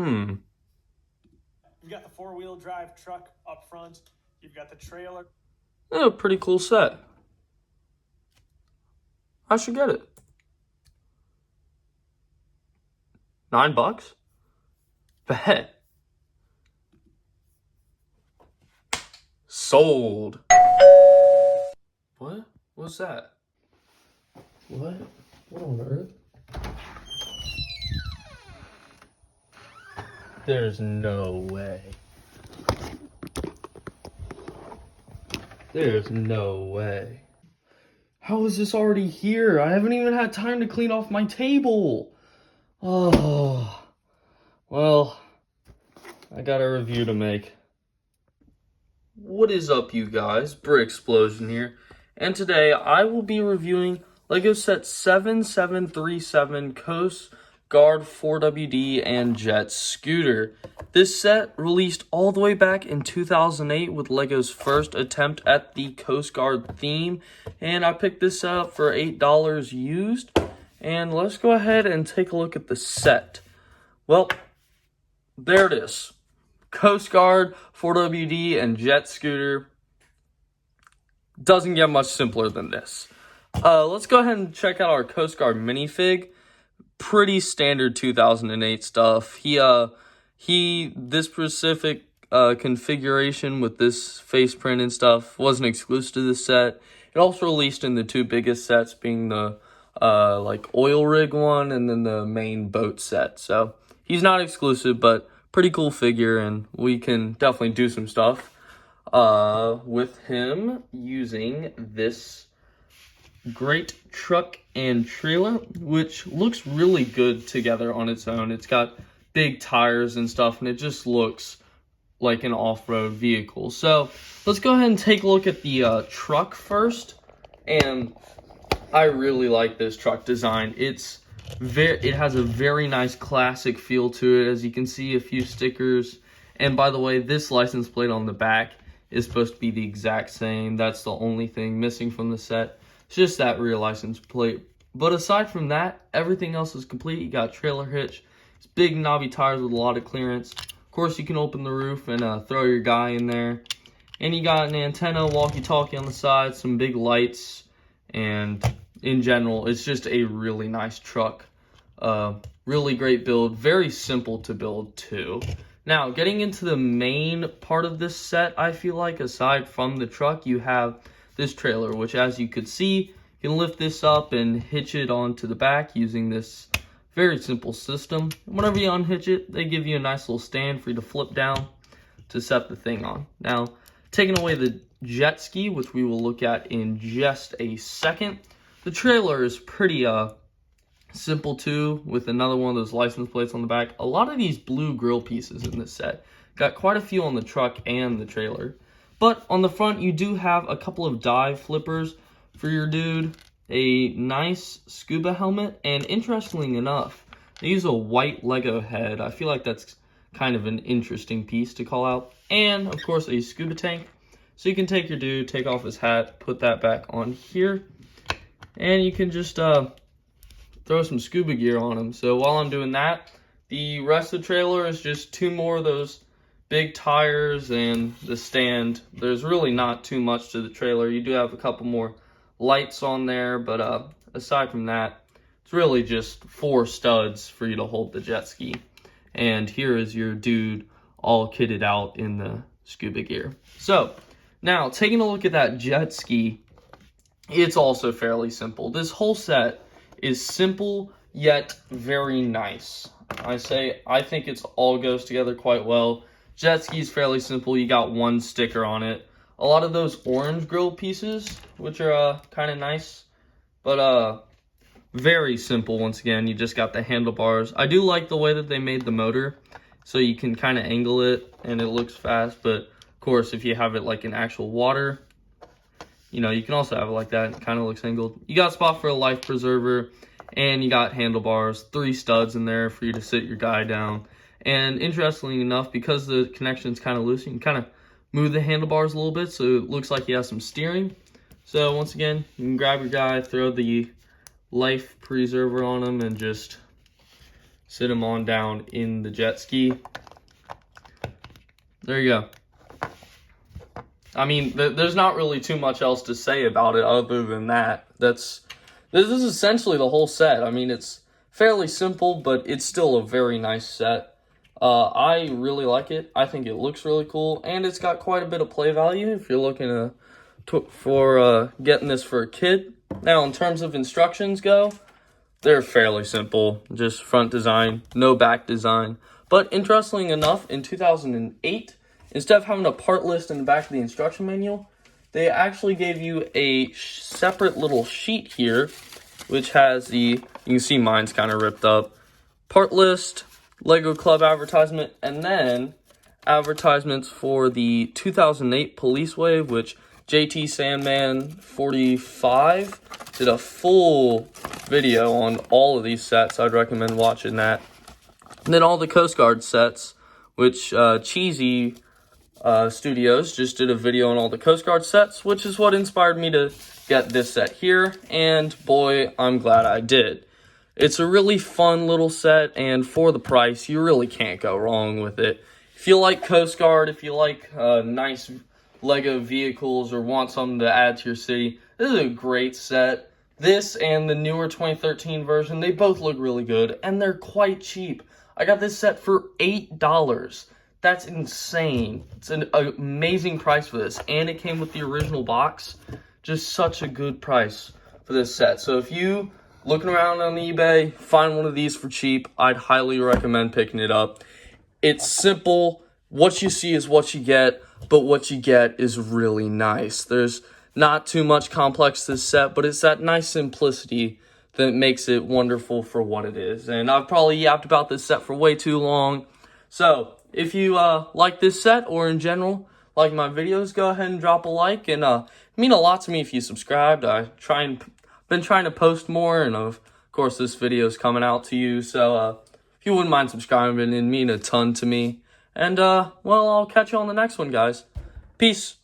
You've got the four-wheel drive truck up front. You've got the trailer. Oh, pretty cool set. I should get it. $9? Bet. Sold. What? What's that? What? What on earth? There's no way. There's no way. How is this already here? I haven't even had time to clean off my table. Oh. Well, I got a review to make. What is up, you guys? Brick Explosion here. And today I will be reviewing LEGO set 7737 Coast Guard 4WD and Jet Scooter. This set released all the way back in 2008 with LEGO's first attempt at the Coast Guard theme. And I picked this up for $8 used. And let's go ahead and take a look at the set. Well, there it is. Coast Guard, 4WD, and Jet Scooter. Doesn't get much simpler than this. Let's go ahead and check out our Coast Guard minifig. Pretty standard 2008 stuff. This specific configuration with this face print and stuff wasn't exclusive to this set. It also released in the two biggest sets, being the like oil rig one and then the main boat set. So he's not exclusive, but pretty cool figure, and we can definitely do some stuff with him using this great truck and trailer, which looks really good together on its own. It's got big tires and stuff, and it just looks like an off-road vehicle. So let's go ahead and take a look at the truck first. And I really like this truck design. It has a very nice classic feel to it. As you can see, a few stickers. And by the way, this license plate on the back is supposed to be the exact same. That's the only thing missing from the set. It's just that rear license plate. But aside from that, everything else is complete. You got trailer hitch. It's big knobby tires with a lot of clearance. Of course, you can open the roof and throw your guy in there. And you got an antenna, walkie-talkie on the side, some big lights, and in general, it's just a really nice truck. Really great build. Very simple to build, too. Now, getting into the main part of this set, I feel like, aside from the truck, you have this trailer, which, as you could see, you can lift this up and hitch it onto the back using this very simple system. Whenever you unhitch it, they give you a nice little stand for you to flip down to set the thing on. Now, taking away the jet ski, which we will look at in just a second, the trailer is pretty simple too, with another one of those license plates on the back. A lot of these blue grill pieces in this set. Got quite a few on the truck and the trailer. But on the front, you do have a couple of dive flippers for your dude, a nice scuba helmet, and interestingly enough, they use a white Lego head. I feel like that's kind of an interesting piece to call out. And, of course, a scuba tank. So you can take your dude, take off his hat, put that back on here, and you can just throw some scuba gear on him. So while I'm doing that, the rest of the trailer is just two more of those big tires and the stand. There's really not too much to the trailer. You do have a couple more lights on there, but aside from that, it's really just 4 studs for you to hold the jet ski. And here is your dude all kitted out in the scuba gear. So now, taking a look at that jet ski, it's also fairly simple. This whole set is simple yet very nice. I think it all goes together quite well. Jet ski is fairly simple. You got one sticker on it. A lot of those orange grill pieces, which are kind of nice, but very simple. Once again, you just got the handlebars. I do like the way that they made the motor, so you can kind of angle it and it looks fast. But of course, if you have it like in actual water, you know, you can also have it like that. It kind of looks angled. You got a spot for a life preserver, and you got handlebars, 3 studs in there for you to sit your guy down. And interestingly enough, because the connection's kind of loose, you can kind of move the handlebars a little bit, so it looks like he has some steering. So once again, you can grab your guy, throw the life preserver on him, and just sit him on down in the jet ski. There you go. I mean, there's not really too much else to say about it other than that. This is essentially the whole set. I mean, it's fairly simple, but it's still a very nice set. I really like it. I think it looks really cool, and it's got quite a bit of play value if you're looking for getting this for a kid. Now, in terms of instructions go, they're fairly simple. Just front design, no back design. But interestingly enough, in 2008, instead of having a part list in the back of the instruction manual, they actually gave you a separate little sheet here, which has you can see mine's kind of ripped up, part list, Lego Club advertisement, and then advertisements for the 2008 Police Wave, which JT Sandman 45 did a full video on all of these sets. I'd recommend watching that. And then all the Coast Guard sets, which Cheesy Studios just did a video on all the Coast Guard sets, which is what inspired me to get this set here, and boy, I'm glad I did. It's a really fun little set, and for the price, you really can't go wrong with it. If you like Coast Guard, if you like nice Lego vehicles or want something to add to your city, this is a great set. This and the newer 2013 version, they both look really good, and they're quite cheap. I got this set for $8. That's insane. It's an amazing price for this, and it came with the original box. Just such a good price for this set. So if you looking around on eBay, find one of these for cheap, I'd highly recommend picking it up. It's simple. What you see is what you get, but what you get is really nice. There's not too much complex to this set, but it's that nice simplicity that makes it wonderful for what it is. And I've probably yapped about this set for way too long. So if you like this set, or in general like my videos, go ahead and drop a like, and it mean a lot to me if you subscribed. Been trying to post more, and of course this video is coming out to you, so if you wouldn't mind subscribing, it'd mean a ton to me. And well, I'll catch you on the next one, guys. Peace.